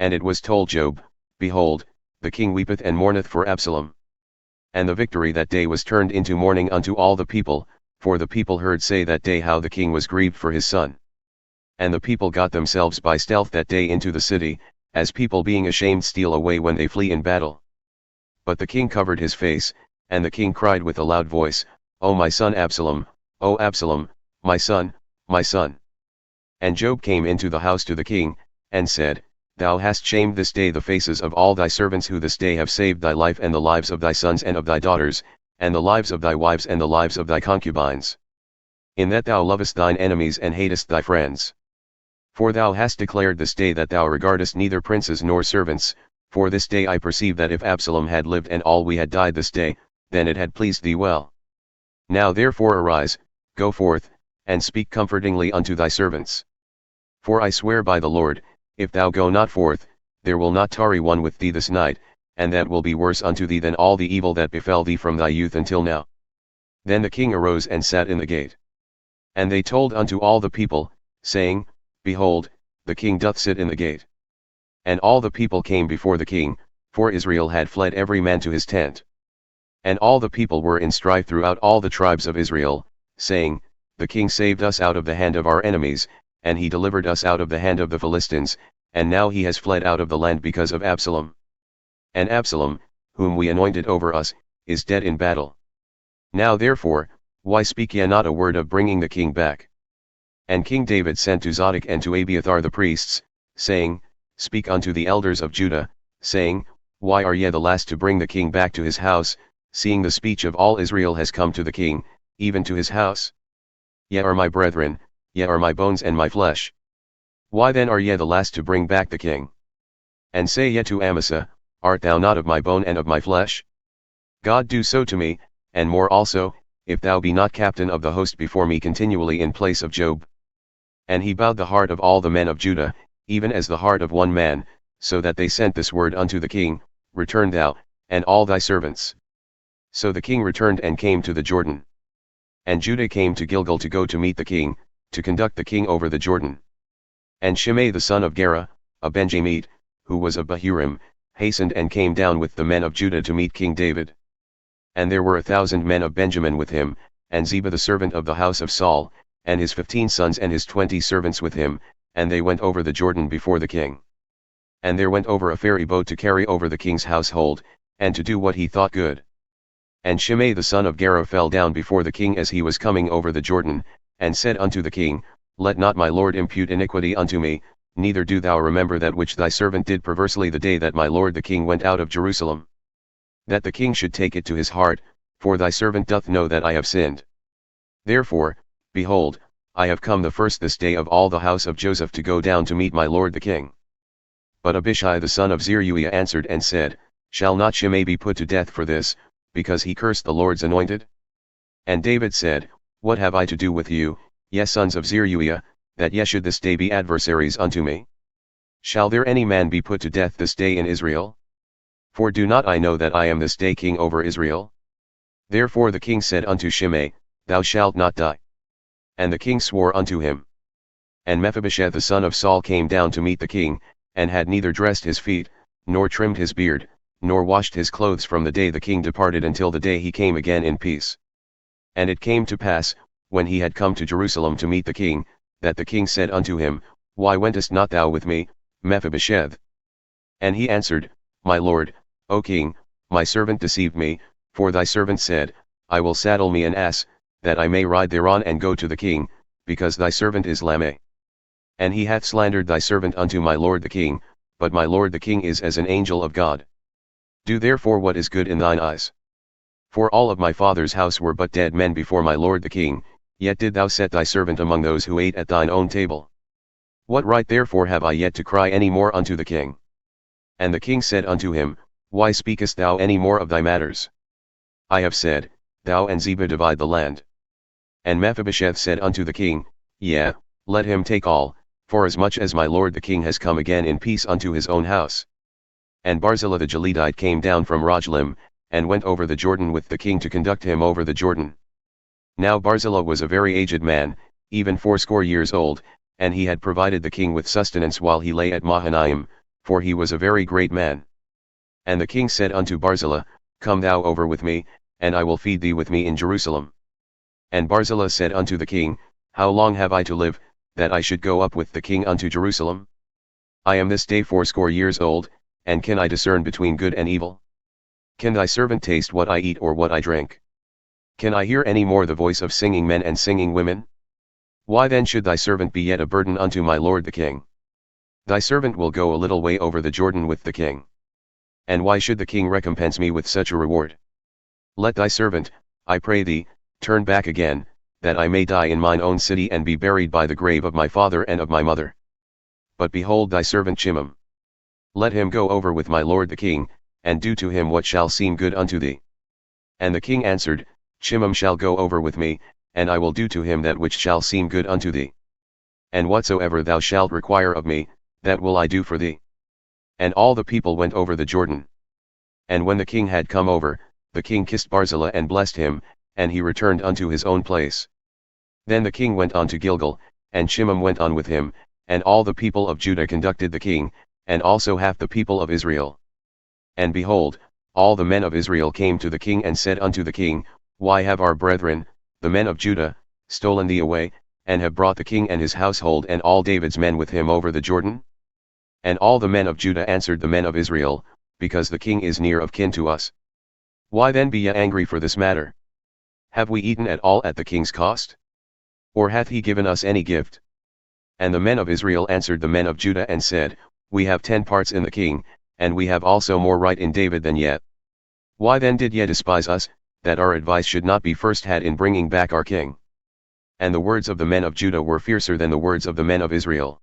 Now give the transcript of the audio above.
And it was told Joab, Behold, the king weepeth and mourneth for Absalom. And the victory that day was turned into mourning unto all the people, for the people heard say that day how the king was grieved for his son. And the people got themselves by stealth that day into the city, as people being ashamed steal away when they flee in battle. But the king covered his face, and the king cried with a loud voice, O my son Absalom, O Absalom, my son, my son. And Joab came into the house to the king, and said, Thou hast shamed this day the faces of all thy servants who this day have saved thy life and the lives of thy sons and of thy daughters, and the lives of thy wives and the lives of thy concubines. In that thou lovest thine enemies and hatest thy friends. For thou hast declared this day that thou regardest neither princes nor servants, for this day I perceive that if Absalom had lived and all we had died this day, then it had pleased thee well. Now therefore arise, go forth, and speak comfortingly unto thy servants. For I swear by the Lord, if thou go not forth, there will not tarry one with thee this night, and that will be worse unto thee than all the evil that befell thee from thy youth until now. Then the king arose and sat in the gate. And they told unto all the people, saying, Behold, the king doth sit in the gate. And all the people came before the king, for Israel had fled every man to his tent. And all the people were in strife throughout all the tribes of Israel, saying, The king saved us out of the hand of our enemies, and he delivered us out of the hand of the Philistines, and now he has fled out of the land because of Absalom. And Absalom, whom we anointed over us, is dead in battle. Now therefore, why speak ye not a word of bringing the king back? And King David sent to Zadok and to Abiathar the priests, saying, Speak unto the elders of Judah, saying, Why are ye the last to bring the king back to his house, seeing the speech of all Israel has come to the king, even to his house? Ye are my brethren, ye are my bones and my flesh. Why then are ye the last to bring back the king? And say ye to Amasa, Art thou not of my bone and of my flesh? God do so to me, and more also, if thou be not captain of the host before me continually in place of Joab. And he bowed the heart of all the men of Judah, even as the heart of one man, so that they sent this word unto the king, Return thou, and all thy servants. So the king returned and came to the Jordan. And Judah came to Gilgal to go to meet the king, to conduct the king over the Jordan. And Shimei the son of Gera, a Benjamite, who was of Bahurim, hastened and came down with the men of Judah to meet King David. And there were 1,000 men of Benjamin with him, and Ziba the servant of the house of Saul, and his 15 sons and his 20 servants with him, and they went over the Jordan before the king. And there went over a ferryboat to carry over the king's household, and to do what he thought good. And Shimei the son of Gera fell down before the king as he was coming over the Jordan, and said unto the king, Let not my lord impute iniquity unto me, neither do thou remember that which thy servant did perversely the day that my lord the king went out of Jerusalem. That the king should take it to his heart, for thy servant doth know that I have sinned. Therefore, behold, I have come the first this day of all the house of Joseph to go down to meet my lord the king. But Abishai the son of Zeruiah answered and said, Shall not Shimei be put to death for this, because he cursed the Lord's anointed? And David said, What have I to do with you, ye sons of Zeruiah, that ye should this day be adversaries unto me? Shall there any man be put to death this day in Israel? For do not I know that I am this day king over Israel? Therefore the king said unto Shimei, Thou shalt not die. And the king swore unto him. And Mephibosheth the son of Saul came down to meet the king, and had neither dressed his feet, nor trimmed his beard, nor washed his clothes from the day the king departed until the day he came again in peace. And it came to pass, when he had come to Jerusalem to meet the king, that the king said unto him, Why wentest not thou with me, Mephibosheth? And he answered, My lord, O king, my servant deceived me, for thy servant said, I will saddle me an ass, that I may ride thereon and go to the king, because thy servant is Lameh. And he hath slandered thy servant unto my lord the king, but my lord the king is as an angel of God. Do therefore what is good in thine eyes. For all of my father's house were but dead men before my lord the king, yet did thou set thy servant among those who ate at thine own table. What right therefore have I yet to cry any more unto the king? And the king said unto him, Why speakest thou any more of thy matters? I have said, Thou and Ziba divide the land. And Mephibosheth said unto the king, Yea, let him take all, forasmuch as my lord the king has come again in peace unto his own house. And Barzillai the Gileadite came down from Rogelim, and went over the Jordan with the king to conduct him over the Jordan. Now Barzillai was a very aged man, even 80 years old, and he had provided the king with sustenance while he lay at Mahanaim, for he was a very great man. And the king said unto Barzillai, Come thou over with me, and I will feed thee with me in Jerusalem. And Barzillai said unto the king, How long have I to live, that I should go up with the king unto Jerusalem? I am this day 80 years old, and can I discern between good and evil? Can thy servant taste what I eat or what I drink? Can I hear any more the voice of singing men and singing women? Why then should thy servant be yet a burden unto my lord the king? Thy servant will go a little way over the Jordan with the king. And why should the king recompense me with such a reward? Let thy servant, I pray thee, turn back again, that I may die in mine own city and be buried by the grave of my father and of my mother. But behold thy servant Shimei. Let him go over with my lord the king, and do to him what shall seem good unto thee. And the king answered, Shimei shall go over with me, and I will do to him that which shall seem good unto thee. And whatsoever thou shalt require of me, that will I do for thee. And all the people went over the Jordan. And when the king had come over, the king kissed Barzillai and blessed him, and he returned unto his own place. Then the king went on to Gilgal, and Shimei went on with him, and all the people of Judah conducted the king, and also half the people of Israel. And behold, all the men of Israel came to the king and said unto the king, Why have our brethren, the men of Judah, stolen thee away, and have brought the king and his household and all David's men with him over the Jordan? And all the men of Judah answered the men of Israel, Because the king is near of kin to us. Why then be ye angry for this matter? Have we eaten at all at the king's cost? Or hath he given us any gift? And the men of Israel answered the men of Judah and said, We have 10 parts in the king, and we have also more right in David than yet. Why then did ye despise us, that our advice should not be first had in bringing back our king? And the words of the men of Judah were fiercer than the words of the men of Israel.